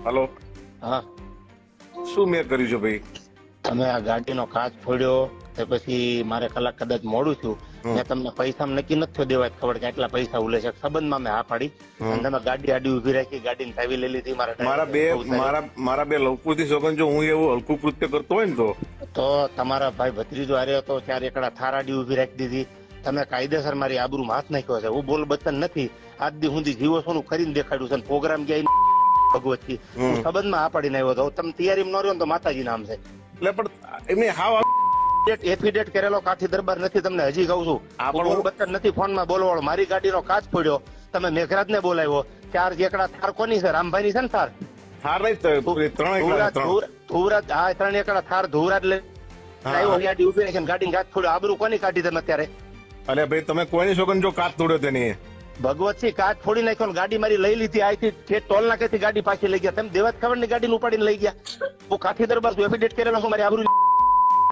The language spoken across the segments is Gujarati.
હલો, હા, શું મેં કર્યું છે ભાઈ? તમે આ ગાડીનો કાચ ફોડ્યો તો પછી મારે કલાક કદાચ મોડું છું. મેં તમને પૈસા નક્કી નથી દેવા ખબર કે આટલા પૈસા ઉલે છે સંબંધમાં મેં હા પાડી અને તમે ગાડી આડી ઉભી રાખી ગાડીની ચાવી લઈ લીધી. મારા બે લવકુથી સોગન જો હું એવું હલકું કૃત્ય કરતો હોય ને તો તમારા ભાઈ ભત્રીજો હાર્યો હતો ત્યારે એકડા થાર આડી ઉભી રાખી દીધી. તમે કાયદેસર મારી આબરૂમાં હાથ નાખ્યો છે. હું બોલ બચન નથી. આજ દી સુધી જીવો સોનું કરીને દેખાડ્યું છે. પ્રોગ્રામ ગયા ભગવતથી હું સંબંધમાં આ પાડીને આવ્યો હતો. તમે તૈયારી ન રહ્યો ને તો માતાજી નામ છે. એટલે પણ એમને હાવ એફિડેટ કરેલો કાઠી દરબાર નથી. તમને હજી કહું છું બોલ બચન નથી. ફોનમાં બોલવાળો મારી ગાડીનો કાચ ફોડ્યો. તમે મેઘરાજ ને બોલાવ્યો. ચાર એકડા થાર કોની છે? રામભાઈ ની છે ને થાર? થાર નહીં, ધુવરાજ. હા, 3 એકડા થાર ધુવરાજ લે આવ્યો. ગાડી ઉભી રાખીને ગાડીને કાચ ફોડ્યો. આબરૂ કોની કાઢી તમે અત્યારે? અરે ભાઈ તમે કોઈની સોગન જો કાચ તોડ્યો તેની ભગવતસિંહ કાચ ફોડી નાખ્યો. ગાડી મારી લઈ લીધી. આથી ટોલ નાકેથી ગાડી પાછી લઈ ગયા. તમે દેવાજ ખબર ની ગાડી ઉપાડીને લઈ ગયા. હું કાઠી દરબાર છું. એફિડેટ કરેલો છું. મારી આબરૂ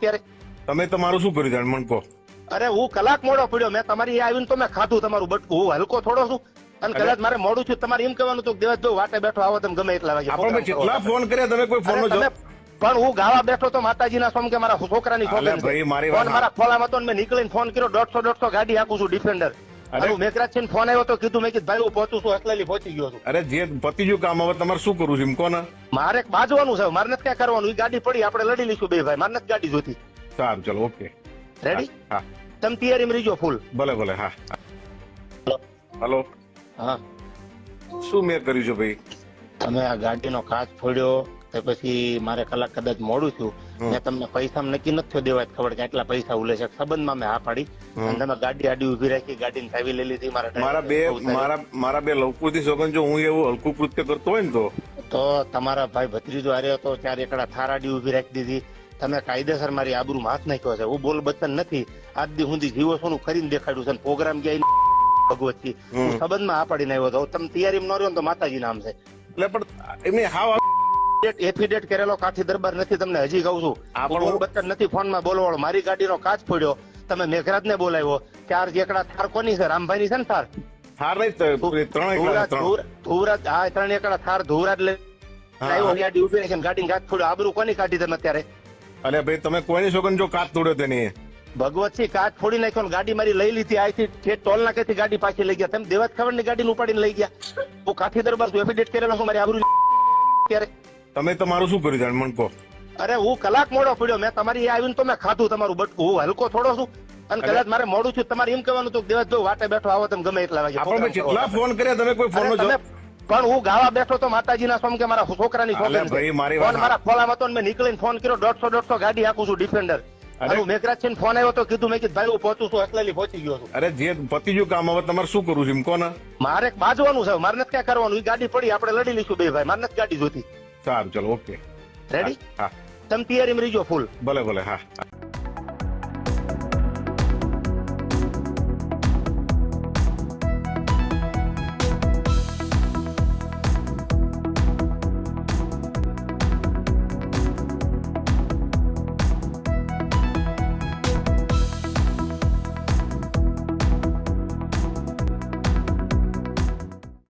ત્યારે તમે તમારું શું કર્યું જાણ મને કહો? અરે હું કલાક મોડો પડ્યો. મેં તમારી આવીને તો મેં ખાધું તમારું બટકું. હું હલકો થોડો છું અને કદાચ મારે મોડું છું. તમારે એમ કહેવાનું તો દેવાજ વાટે બેઠો આવો તમે ગમે એટલા વાગે. આપણે કેટલા ફોન કર્યા તમે કોઈ ફોન નો પણ હું ગાવા બેઠો તો માતાજીના સોમ કે મારા છોકરાની ફોન મારા ખોલામાં તો મેં નીકળીને ફોન કર્યો. 150 ગાડી હાકું છું ડિફેન્ડર. મેઘરાજ છે ફોન આવ્યો તો કીધું મેં કીધું ભાઈ હું પહોંચું છું. અસલેલી પહોંચી ગયો છું. અરે જે પતિજુ કામ હવે તમારે શું કરવું છે એમ કોને? મારે બાજવાનું છે. મારે નથી ક્યાં કરવાનું. એ ગાડી પડી આપણે લડી લઈશું બે ભાઈ. મારે નથી ગાડી જોતી. સારું ચલો ઓકે રેડી? હા, તમે તૈયારીમાં રહીજો ફૂલ. ભલે ભલે. હા હલો, હા, શું મેં કર્યું છે ભાઈ? તમે આ ગાડીનો કાચ ફોડ્યો તો પછી મારે કલાક કદાચ મોડું છું. મેં તમને પૈસા નક્કી નથી દેવા ખબર કે આટલા પૈસા ઉલે છે સંબંધમાં મેં હા પાડી અને તમે ગાડી આડી ઉભી રાખી ગાડીની ચાવી લઈ લીધી. મારા બે લવકુથી સોગન જો હું એવું હલકું કૃત્ય કરતો હોય ને તો તમારા ભાઈ ભત્રીજો હાર્યો હતો ત્યારે એકડા થાર આડી ઉભી રાખી દીધી. તમે કાયદેસર મારી આબરૂમાં હાથ નાખ્યો છે. હું બોલ બચન નથી. આજ દી સુધી જીવો સોનું કરીને દેખાડ્યું છે. પ્રોગ્રામ ગયા ભગવતથી હું સંબંધમાં આ પાડીને આવ્યો હતો. તમે તૈયારીમાં ન રહ્યો ને તો માતાજી નામ છે. એટલે પણ એમને હાવ એફિડેટ કરેલો કાઠી દરબાર નથી. તમને હજી કહું છું બોલ બચન નથી. ફોનમાં બોલવાળો મારી ગાડીનો કાચ ફોડ્યો. તમે મેઘરાજ ને બોલાવ્યો. ચાર એકડા થાર કોની છે? રામભાઈ ની છે ને થાર? થાર નહીં, ધુવરાજ. હા, 3 એકડા થાર ધુવરાજ લે આવ્યો. ગાડી ઉભી રાખીને ગાડીને કાચ ફોડ્યો. આબરૂ કોની કાઢી તમે અત્યારે? અરે ભાઈ તમે કોઈની સોગન જો કાચ તોડ્યો તેની ભગવતસિંહ કાચ ફોડી નાખ્યો. ગાડી મારી લઈ લીધી. આથી ટોલ નાકેથી ગાડી પાછી લઈ ગયા. તમે દેવાજ ખબર ની ગાડીને ઉપાડીને લઈ ગયા. હું કાઠી દરબાર છું. એફિડેટ કરેલો છું. મારી આબરૂ ત્યારે તમે તમારું શું કર્યું જાણ મને કહો? અરે હું કલાક મોડો પડ્યો. મેં તમારી આવીને તો મેં ખાધું તમારું બટકું. હું હલકો થોડો છું અને કદાચ મારે મોડું છું. તમારે એમ કહેવાનું તો દેવાજ વાટે બેઠો આવો તમે ગમે એટલા વાગે. આપણે કેટલા ફોન કર્યા તમે કોઈ ફોન નો પણ હું ગાવા બેઠો તો માતાજીના સોમ કે મારા છોકરાની ફોન મારા ખોલામાં તો મેં નીકળીને ફોન કર્યો. 150 ગાડી હાકું છું ડિફેન્ડર. મેઘરાજ છે ફોન આવ્યો તો કીધું મેં કીધું ભાઈ હું પહોંચું છું. અસલેલી પહોંચી ગયો છું. અરે જે પતિજુ કામ હવે તમારે શું કરવું છે એમ કોને? મારે બાજવાનું છે. મારે નથી ક્યાં કરવાનું. એ ગાડી પડી આપણે લડી લઈશું બે ભાઈ. મારે નથી ગાડી જોતી. સારું ચલો ઓકે રેડી? હા, તમે તૈયારીમાં રહીજો ફૂલ. ભલે ભલે. હા.